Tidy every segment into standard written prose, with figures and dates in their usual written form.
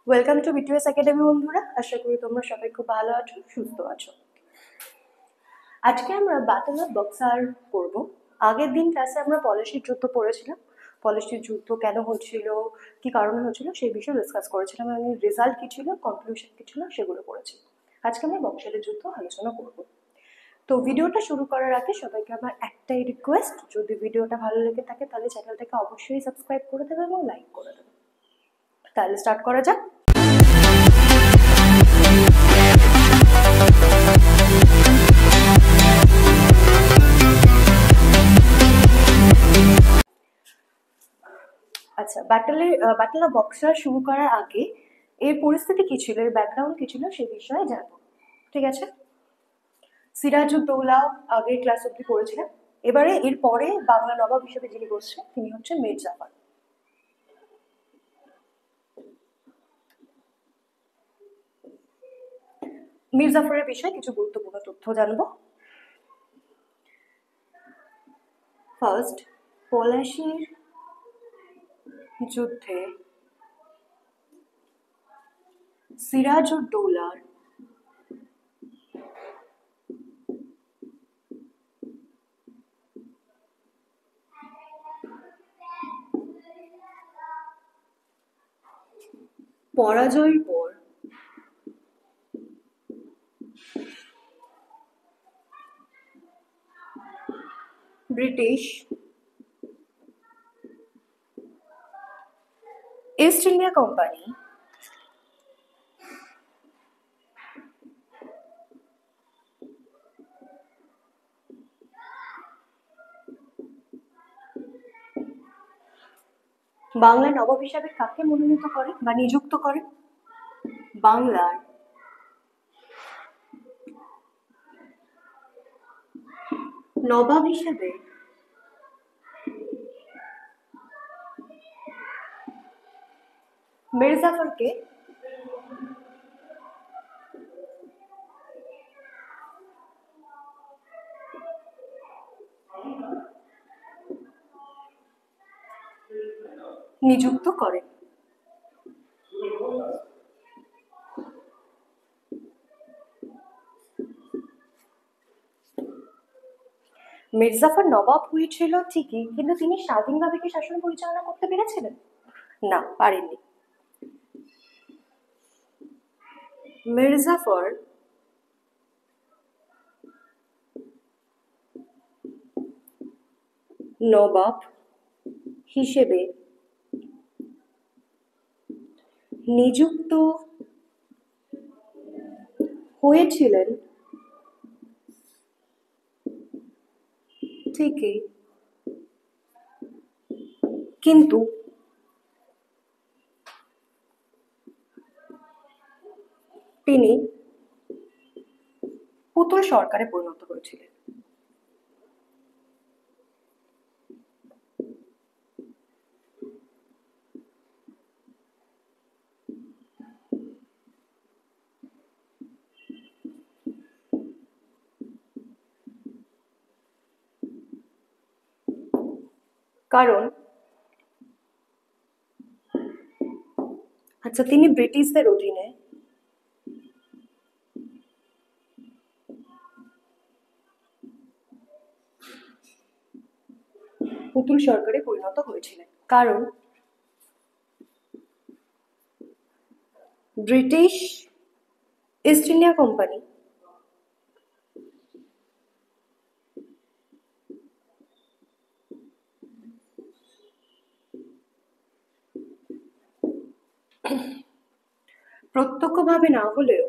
Welcome to BTS academy বন্ধুরা, আশা করি তোমরা সবাই খুব ভালো আছো, সুস্থ আছো। আজকে আমরা ব্যাটল অফ বক্সার করব। আগের দিন ক্লাসে আমরা পলিসির যুদ্ধ পড়েছিলাম। পলিসির যুদ্ধ কেন হচ্ছিল, কি কারণে হচ্ছিল সেই বিষয়ে ডিসকাস করেছিলাম এবং রেজাল্ট কি ছিল, কনক্লুশন কি ছিল সেগুলো পড়েছি। আজকে আমরা বক্সারের যুদ্ধ আলোচনা করব। তো ভিডিওটা শুরু করার আগে সবাইকে আমার একটাই রিকোয়েস্ট, যদি ভিডিওটা ভালো লেগে থাকে তাহলে চ্যানেলটাকে অবশ্যই সাবস্ক্রাইব করে দেবে এবং লাইক করে দেবে। তাহলে স্টার্ট করা যাক। আচ্ছা, ব্যাটল অফ বক্সার শুরু করার আগে এর পরিস্থিতি কি ছিল, এর ব্যাকগ্রাউন্ড কি ছিল সে বিষয়ে জানবো। ঠিক আছে, সিরাজউদ্দৌলা আগের ক্লাস অব্দি পড়েছিলেন। এবারে এর পরে বাংলা নবাব হিসেবে যিনি বসছেন তিনি হচ্ছেন মীর জাফর। মীর জাফরের বিষয়ে কিছু গুরুত্বপূর্ণ তথ্য জানবো। ফার্স্ট, পলাশীর যুদ্ধে সিরাজউদ্দৌলার পরাজয়ের পর ব্রিটিশ ইস্ট ইন্ডিয়া কোম্পানি বাংলার নবাব হিসাবে কাকে মনোনীত করে বা নিযুক্ত করে? বাংলার নবাব হিসেবে মীর জাফরকে নিযুক্ত করে। মীর জাফর নবাব হয়েছিল ঠিকই, কিন্তু তিনি স্বাধীনভাবে কি শাসন পরিচালনা করতে পেরেছিলেন? না, পারেননি। মীর জাফর নবাব হিসেবে নিযুক্ত হয়েছিলেন ঠিকই, কিন্তু তিনি পুতুল সরকারে পরিণত হয়েছিলেন। কারণ আচ্ছা, তিনি ব্রিটিশদের অধীনে পুতুল সরকারে পরিণত হয়েছিলেন কারণ ব্রিটিশ ইস্ট ইন্ডিয়া কোম্পানি প্রত্যক্ষভাবে না হলেও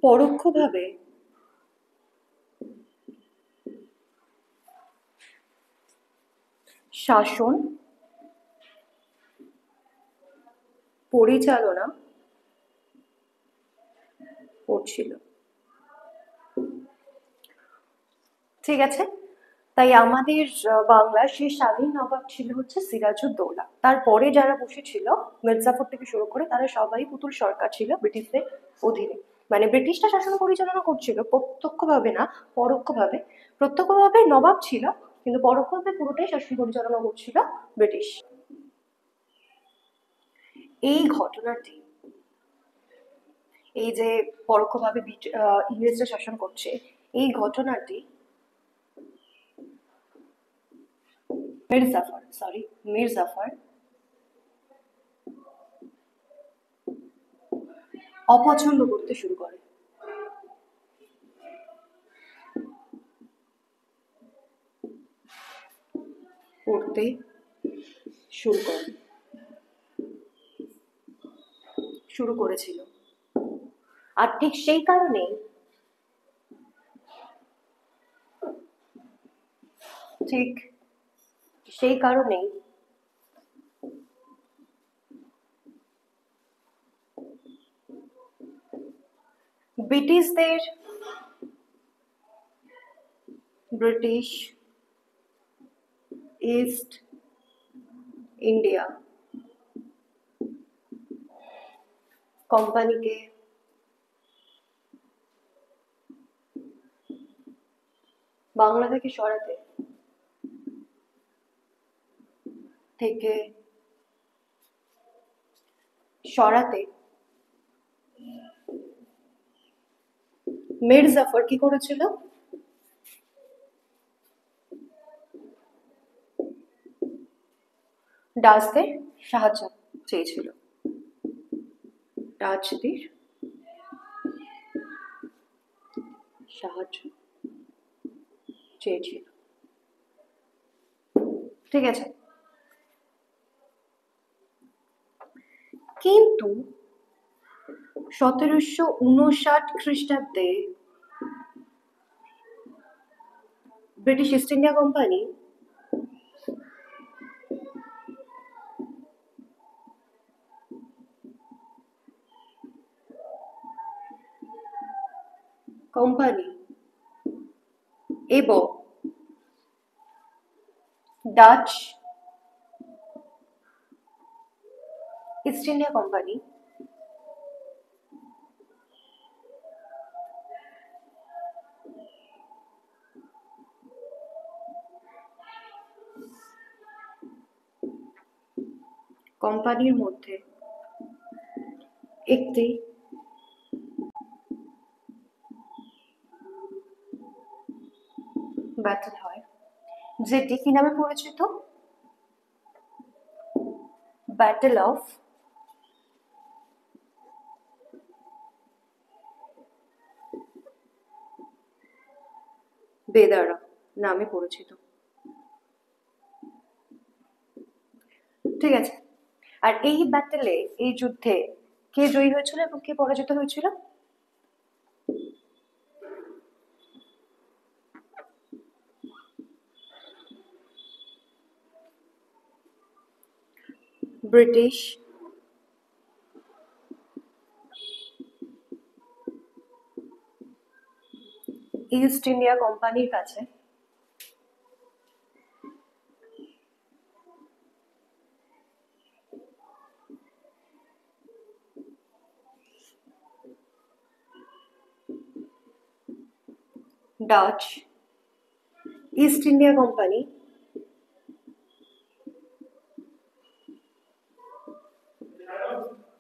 পরোক্ষভাবে শাসন পরিচালনা করছিল। ঠিক আছে, তাই আমাদের বাংলার সেই স্বাধীন নবাব ছিল হচ্ছে সিরাজউদ্দৌলা। তারপরে যারা বসেছিল মীর জাফর থেকে শুরু করে তারা সবাই পুতুল সরকার ছিল ব্রিটিশদের অধীনে। মানে ব্রিটিশরা শাসন পরিচালনা করছিল প্রত্যক্ষভাবে না, পরোক্ষভাবে। প্রত্যক্ষভাবে নবাব ছিল, কিন্তু পরোক্ষভাবে পুরোটাই শাসন পরিচালনা করছিল ব্রিটিশ। এই ঘটনাটি, এই যে পরোক্ষভাবে ইংরেজরা শাসন করছে, এই ঘটনাটি মীর জাফর অপছন্দ করতে শুরু করে। করতে শুরু করেছিল। আর ঠিক সেই কারণেই ব্রিটিশ ইস্ট ইন্ডিয়া কোম্পানিকে বাংলা থেকে সরাতে মীর জাফর কি করেছিল? ডাচদের সাহায্য চেয়েছিল। ঠিক আছে, কিন্তু 1759 খ্রিস্টাব্দে ব্রিটিশ ইস্ট ইন্ডিয়া কোম্পানি এবং ডাচ ইস্ট ইন্ডিয়া কোম্পানি কোম্পানির মধ্যে একটি ব্যাটল হয়, যেটি কি নামে পরিচিত? ব্যাটল অফ বেদারা নামে পরিচিত। ঠিক আছে, আর এই ব্যাটেলে, এই যুদ্ধে কে জয়ী হয়েছিল এবং কে পরাজিত হয়েছিল? ব্রিটিশ ইস্ট ইন্ডিয়া কোম্পানির কাছে ডাচ ইস্ট ইন্ডিয়া কোম্পানি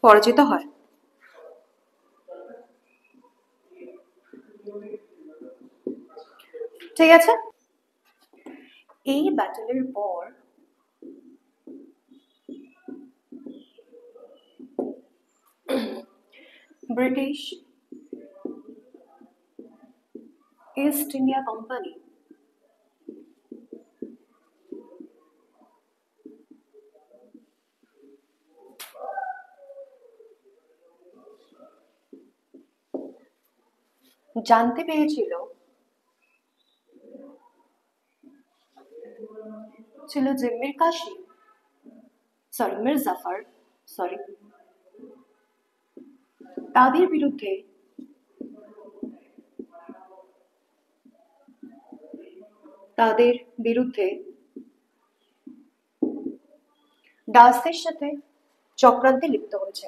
পরাজিত হয়। ঠিক আছে, এই ব্যাটলের পর ব্রিটিশ ইস্ট ইন্ডিয়া কোম্পানি জানতে পেরেছিল যে মীর জাফর তাদের বিরুদ্ধে ডাচদের সাথে চক্রান্তে লিপ্ত হয়েছে।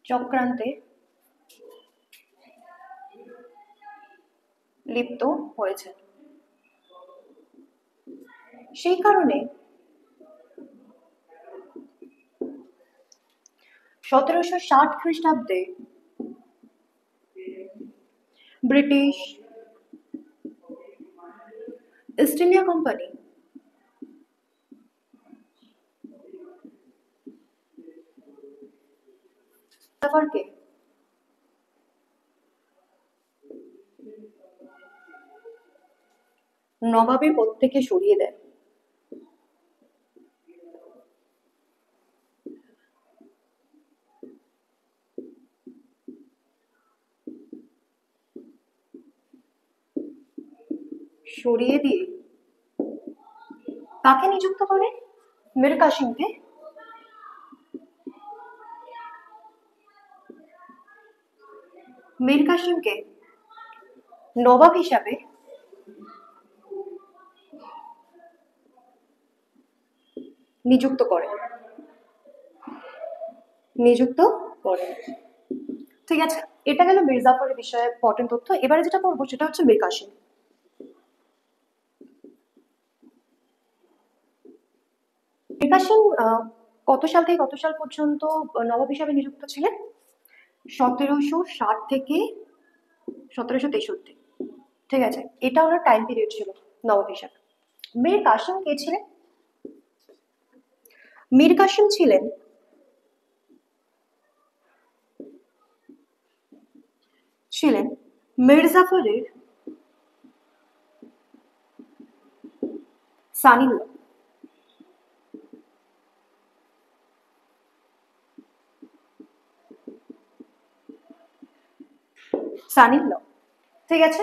চক্রান্তে লিপ্ত হয়েছে। সেই কারণে 1760 খ্রিস্টাব্দে ব্রিটিশ ইস্ট ইন্ডিয়া কোম্পানি মির্জাফরকে নবাবের পদ থেকে সরিয়ে দেয়। সরিয়ে দিয়ে কাকে নিযুক্ত করে? মীর কাসিমকে। মীর কাসিমকে নবাব হিসাবে নিযুক্ত করে। ঠিক আছে, এটা গেল মির্জাফরের বিষয়ে ইম্পর্টেন্ট তথ্য। এবারে যেটা পড়বো সেটা হচ্ছে মীর কাসিম। মীর কাসিম কত সাল থেকে কত সাল পর্যন্ত নবাব হিসাবে নিযুক্ত ছিলেন? 1760 থেকে 1763। ঠিক আছে, এটা ওনার টাইম পিরিয়ড ছিল নবাব হিসাবে। মীর কাসিম কে ছিলেন? মীর কাসিম ছিলেন মির্জাফরের সানিল্লা। ঠিক আছে,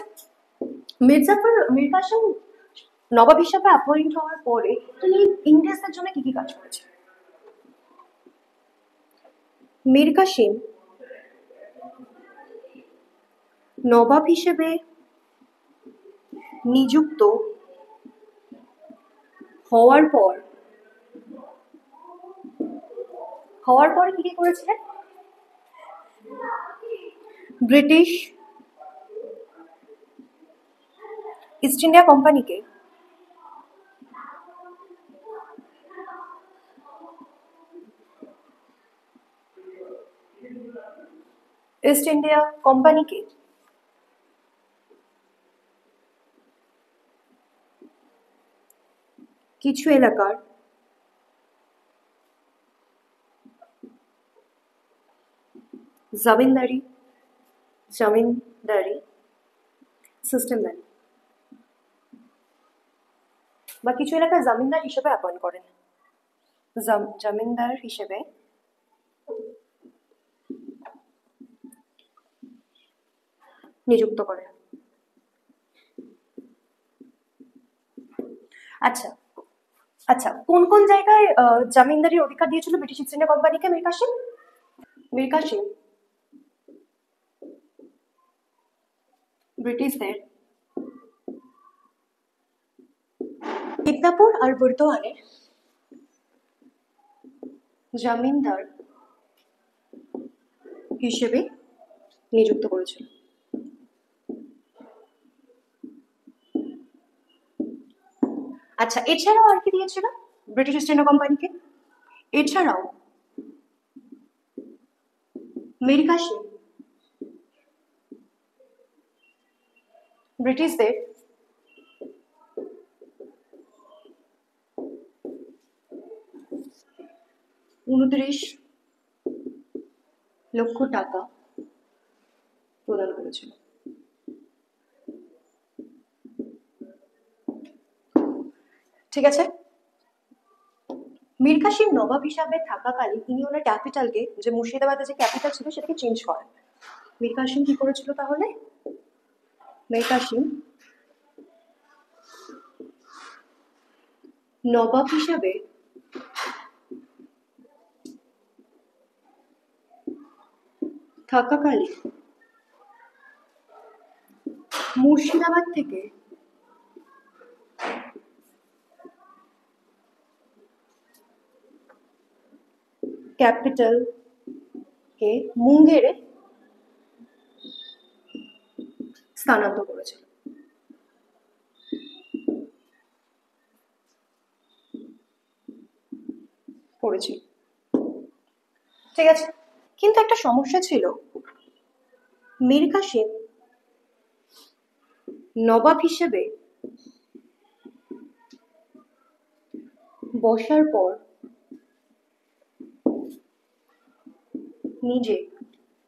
মীর কাসিম নবাব হিসাবে অ্যাপয়েন্ট হওয়ার পরে তিনি ইংরেজদের জন্য কি কি কাজ করেছেন? মীর কাসিম নবাব হিসেবে নিযুক্ত হওয়ার পর কি কি করেছিলেন? ব্রিটিশ ইস্ট ইন্ডিয়া কোম্পানিকে কিছু এলাকার জমিনদারি সিস্টেম দেন বা কিছু এলাকার জমিনদার হিসেবে অ্যাপয়েন্ট করেন। জমিনদার হিসেবে নিযুক্ত করে। আচ্ছা আচ্ছা, কোন কোন জায়গায় জমিনদারির অধিকার দিয়েছিল ব্রিটিশ ইস্ট ইন্ডিয়া কোম্পানিকে মীর কাসিম? ব্রিটিশদের মিদনাপুর আর বর্ধমানের জমিনদার হিসেবে নিযুক্ত করেছিল। আচ্ছা, এছাড়াও আর কি দিয়েছিল ব্রিটিশ ইস্ট ইন্ডিয়া কোম্পানিকে? এছাড়াও মীর কাসিম ব্রিটিশদের 29 লক্ষ টাকা প্রদান করেছিল। ঠিক আছে, মীর কাসিম নবাব হিসাবে থাকাকালীন তিনি ওনার ক্যাপিটালকে, যে মুর্শিদাবাদে যে ক্যাপিটাল ছিল সেটাকে চেঞ্জ করেন। মীর কাসিম কি করেছিল তাহলে? মীর কাসিম নবাব হিসাবে থাকাকালীন মুর্শিদাবাদ থেকে ক্যাপিটাল কে মুঙ্গেরে স্থানান্তর করেছিল। করেছিল, ঠিক আছে। কিন্তু একটা সমস্যা ছিল, মীর কাসিম নবাব হিসেবে বসার পর নিজে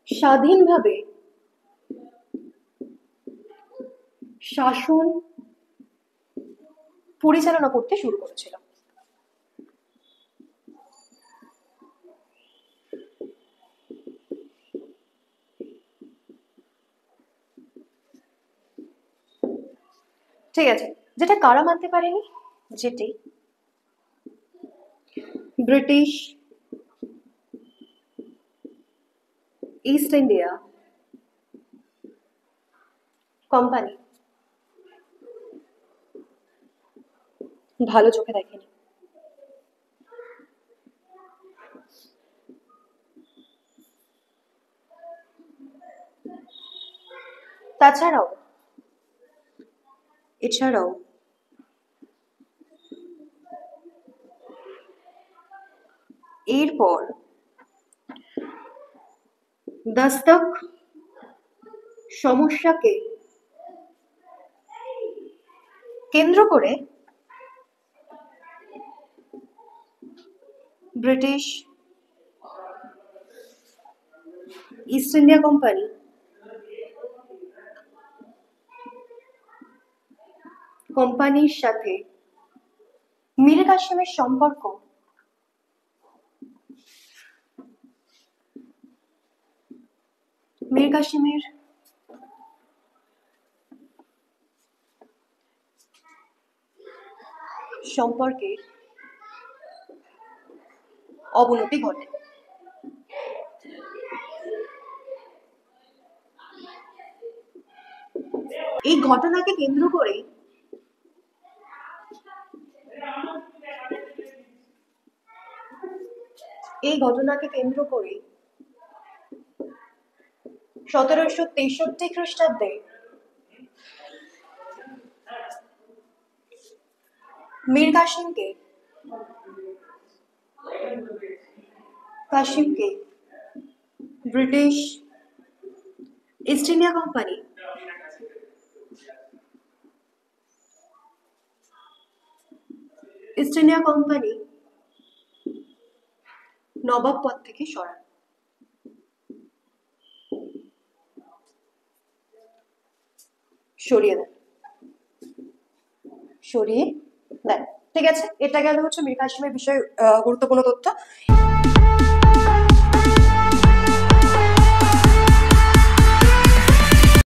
স্বাধীনভাবে শাসন পরিচালনা করতে শুরু করেছিল। ঠিক আছে, যেটা কারা মানতে পারেনি, যেটি ব্রিটিশ ইস্ট ইন্ডিয়া কোম্পানি ভালো চোখে দেখেনি। এছাড়াও এরপর দস্তক সমস্যাকে কেন্দ্র করে ব্রিটিশ ইস্ট ইন্ডিয়া কোম্পানির সাথে মীর কাসিমের সম্পর্ক সম্পর্কের অবনতি ঘটে। এই ঘটনাকে কেন্দ্র করে এই ঘটনাকে কেন্দ্র করে 1763 খ্রিস্টাব্দে মীর কাসিমকে ব্রিটিশ ইস্ট ইন্ডিয়া কোম্পানি নবাব পদ থেকে সরিয়ে দেন। ঠিক আছে, এটা গেল হচ্ছে মীর কাসিমের বিষয়ে গুরুত্বপূর্ণ তথ্য।